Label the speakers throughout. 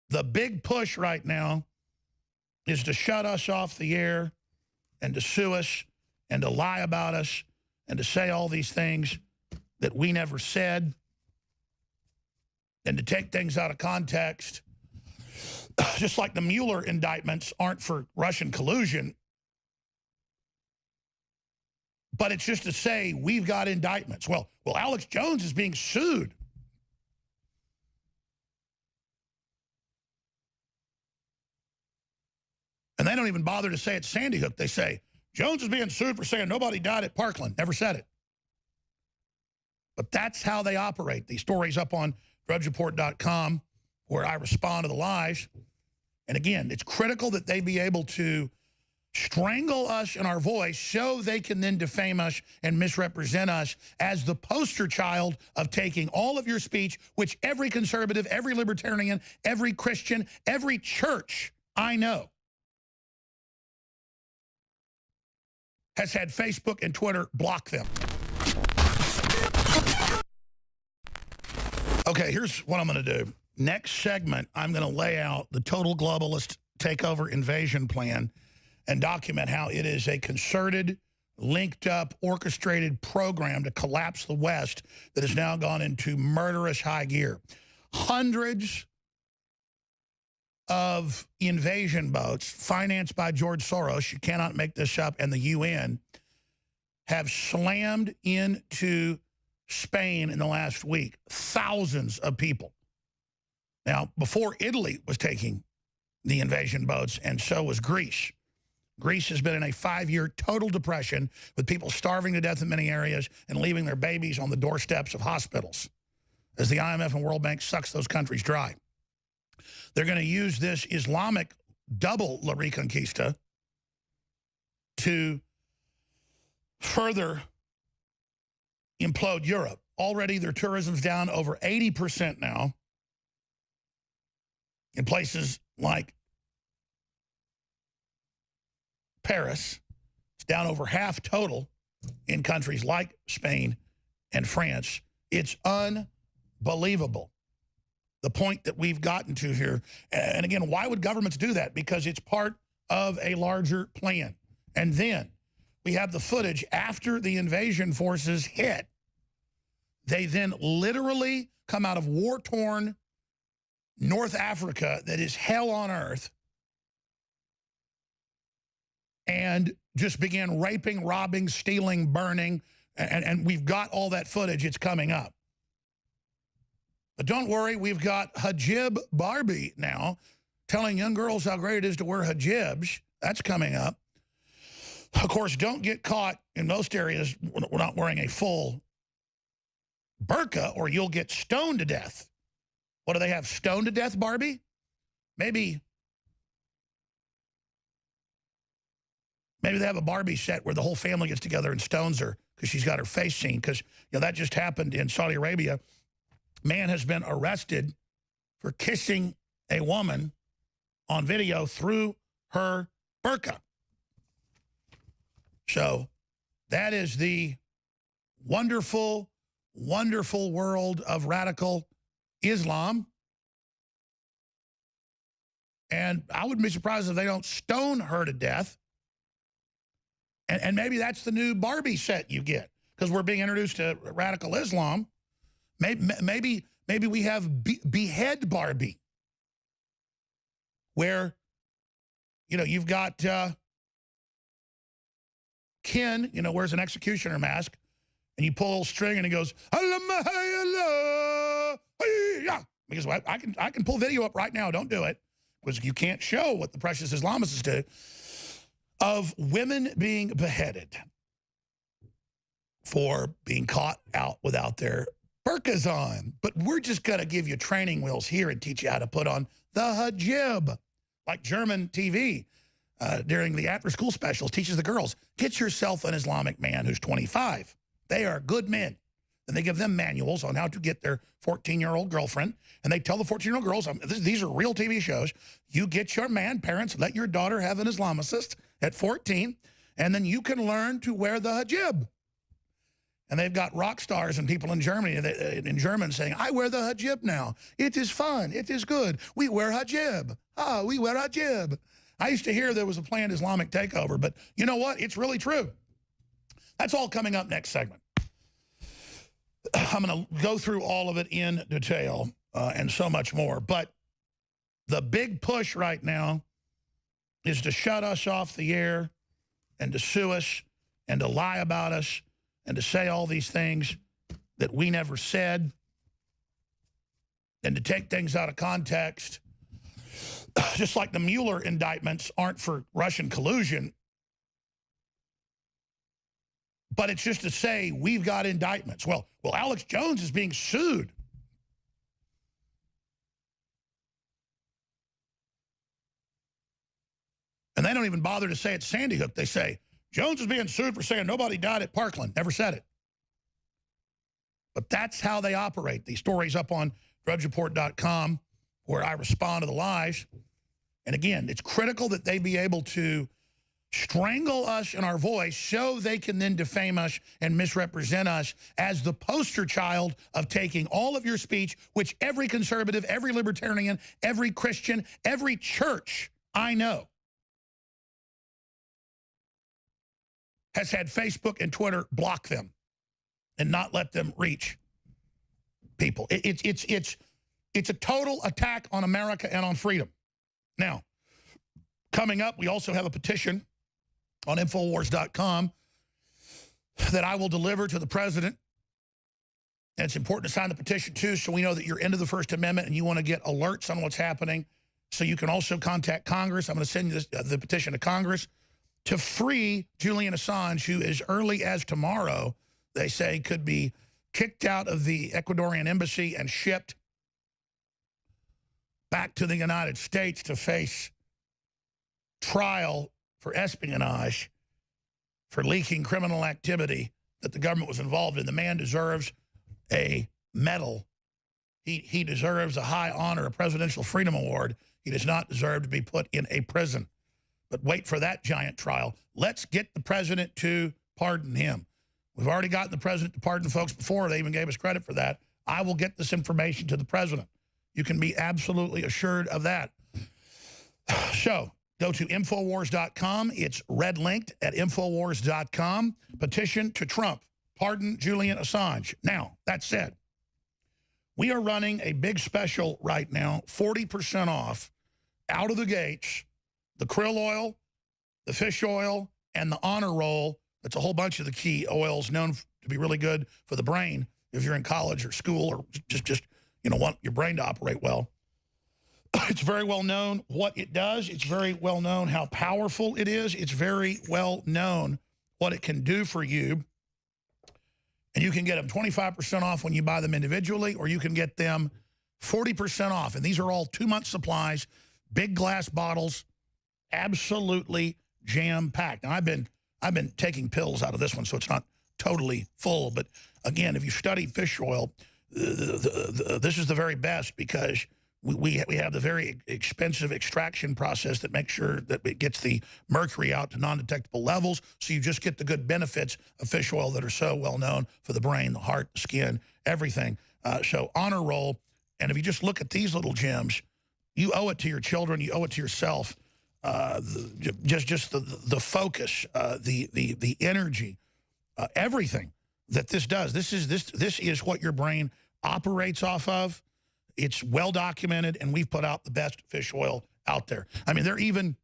Speaker 1: The big push right now is to shut us off the air and to sue us and to lie about us and to say all these things that we never said and to take things out of context. Just like the Mueller indictments aren't for Russian collusion, but it's just to say we've got indictments. Well, Alex Jones is being sued. And they don't even bother to say it's Sandy Hook. They say, Jones is being sued for saying nobody died at Parkland. Never said it. But that's how they operate. These stories up on drudgereport.com where I respond to the lies. And again, it's critical that they be able to strangle us in our voice so they can then defame us and misrepresent us as the poster child of taking all of your speech, which every conservative, every libertarian, every Christian, every church I know has had Facebook and Twitter block them. Okay, here's what I'm going to do. Next segment, I'm going to lay out the total globalist takeover invasion plan and document how it is a concerted, linked up, orchestrated program to collapse the West that has now gone into murderous high gear. Hundreds of invasion boats financed by George Soros, you cannot make this up, and the UN have slammed into Spain in the last week. Thousands of people. Now, before Italy was taking the invasion boats, and so was Greece. Greece has been in a 5-year total depression with people starving to death in many areas and leaving their babies on the doorsteps of hospitals as the IMF and World Bank sucks those countries dry. They're going to use this Islamic double La Reconquista to further implode Europe. Already their tourism's down over 80% now in places like Paris. It's down over half total in countries like Spain and France. It's unbelievable, the point that we've gotten to here. And again, why would governments do that? Because it's part of a larger plan. And then we have the footage after the invasion forces hit. They then literally come out of war-torn North Africa that is hell on earth and just began raping, robbing, stealing, burning, and we've got all that footage. It's coming up. But don't worry, we've got hijab Barbie now telling young girls how great it is to wear hijabs. That's coming up. Of course, don't get caught in most areas we're not wearing a full burqa or you'll get stoned to death. What do they have, stoned to death Barbie? Maybe they have a Barbie set where the whole family gets together and stones her because she's got her face seen, because that just happened in Saudi Arabia. Man has been arrested for kissing a woman on video through her burqa. So that is the wonderful, wonderful world of radical Islam. And I wouldn't be surprised if they don't stone her to death. And maybe that's the new Barbie set you get, because we're being introduced to radical Islam. Maybe we have behead Barbie, where, you've got Ken, wears an executioner mask, and you pull a string and he goes, because I can pull video up right now. Don't do it, because you can't show what the precious Islamists do, of women being beheaded for being caught out without their burqas on. But we're just going to give you training wheels here and teach you how to put on the hijab, like German TV during the after-school specials teaches the girls, get yourself an Islamic man who's 25. They are good men. And they give them manuals on how to get their 14-year-old girlfriend. And they tell the 14-year-old girls, these are real TV shows, you get your man, parents, let your daughter have an Islamicist at 14, and then you can learn to wear the hijab. And they've got rock stars and people in Germany, in German, saying, I wear the hijab now. It is fun. It is good. We wear hijab. Ah, we wear hijab. I used to hear there was a planned Islamic takeover, but you know what? It's really true. That's all coming up next segment. I'm going to go through all of it in detail and so much more. But the big push right now is to shut us off the air and to sue us and to lie about us and to say all these things that we never said and to take things out of context. Just like the Mueller indictments aren't for Russian collusion, but it's just to say we've got indictments. Well, Alex Jones is being sued. And they don't even bother to say it's Sandy Hook. They say, Jones is being sued for saying nobody died at Parkland. Never said it. But that's how they operate. These stories up on drudgereport.com where I respond to the lies. And again, it's critical that they be able to strangle us in our voice so they can then defame us and misrepresent us as the poster child of taking all of your speech, which every conservative, every libertarian, every Christian, every church I know has had Facebook and Twitter block them and not let them reach people. It's a total attack on America and on freedom. Now, coming up, we also have a petition on Infowars.com that I will deliver to the president. And it's important to sign the petition, too, so we know that you're into the First Amendment and you want to get alerts on what's happening. So you can also contact Congress. I'm going to send you the petition to Congress to free Julian Assange, who as early as tomorrow, they say, could be kicked out of the Ecuadorian embassy and shipped back to the United States to face trial for espionage, for leaking criminal activity that the government was involved in. The man deserves a medal. He deserves a high honor, a Presidential Freedom Award. He does not deserve to be put in a prison. But wait for that giant trial. Let's get the president to pardon him. We've already gotten the president to pardon folks before. They even gave us credit for that. I will get this information to the president. You can be absolutely assured of that. So go to Infowars.com. It's red linked at Infowars.com. Petition to Trump. Pardon Julian Assange. Now, that said, we are running a big special right now, 40% off, out of the gates, the krill oil, the fish oil, and the honor roll. That's a whole bunch of the key oils known to be really good for the brain if you're in college or school or just you know, want your brain to operate well. It's very well known what it does. It's very well known how powerful it is. It's very well known what it can do for you. And you can get them 25% off when you buy them individually, or you can get them 40% off. And these are all 2-month supplies, big glass bottles, absolutely jam-packed. Now, I've been taking pills out of this one, so it's not totally full. But again, if you study fish oil, this is the very best because we have the very expensive extraction process that makes sure that it gets the mercury out to non-detectable levels, so you just get the good benefits of fish oil that are so well known for the brain, the heart, the skin, everything. So honor roll, and if you just look at these little gems, you owe it to your children, you owe it to yourself. Just the focus, the energy, everything that this does. This is what your brain operates off of. It's well documented, and we've put out the best fish oil out there. I mean,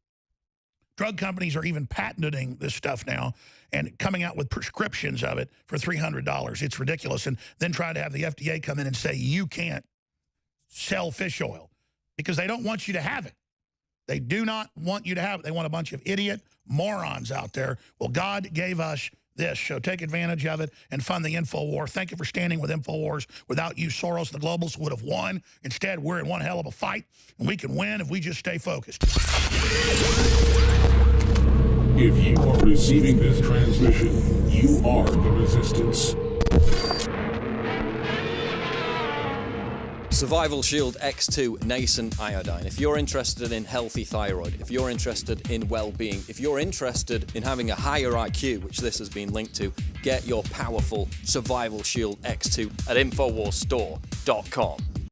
Speaker 1: drug companies are even patenting this stuff now and coming out with prescriptions of it for $300. It's ridiculous. And then try to have the FDA come in and say, you can't sell fish oil because they don't want you to have it. They do not want you to have it. They want a bunch of idiot morons out there. Well, God gave us this, so take advantage of it and fund the InfoWar. Thank you for standing with InfoWars. Without you, Soros and the Globalists would have won. Instead, we're in one hell of a fight, and we can win if we just stay focused.
Speaker 2: If you are receiving this transmission, you are the resistance.
Speaker 3: Survival Shield X2 Nascent Iodine. If you're interested in healthy thyroid, if you're interested in well-being, if you're interested in having a higher IQ, which this has been linked to, get your powerful Survival Shield X2 at InfoWarsStore.com.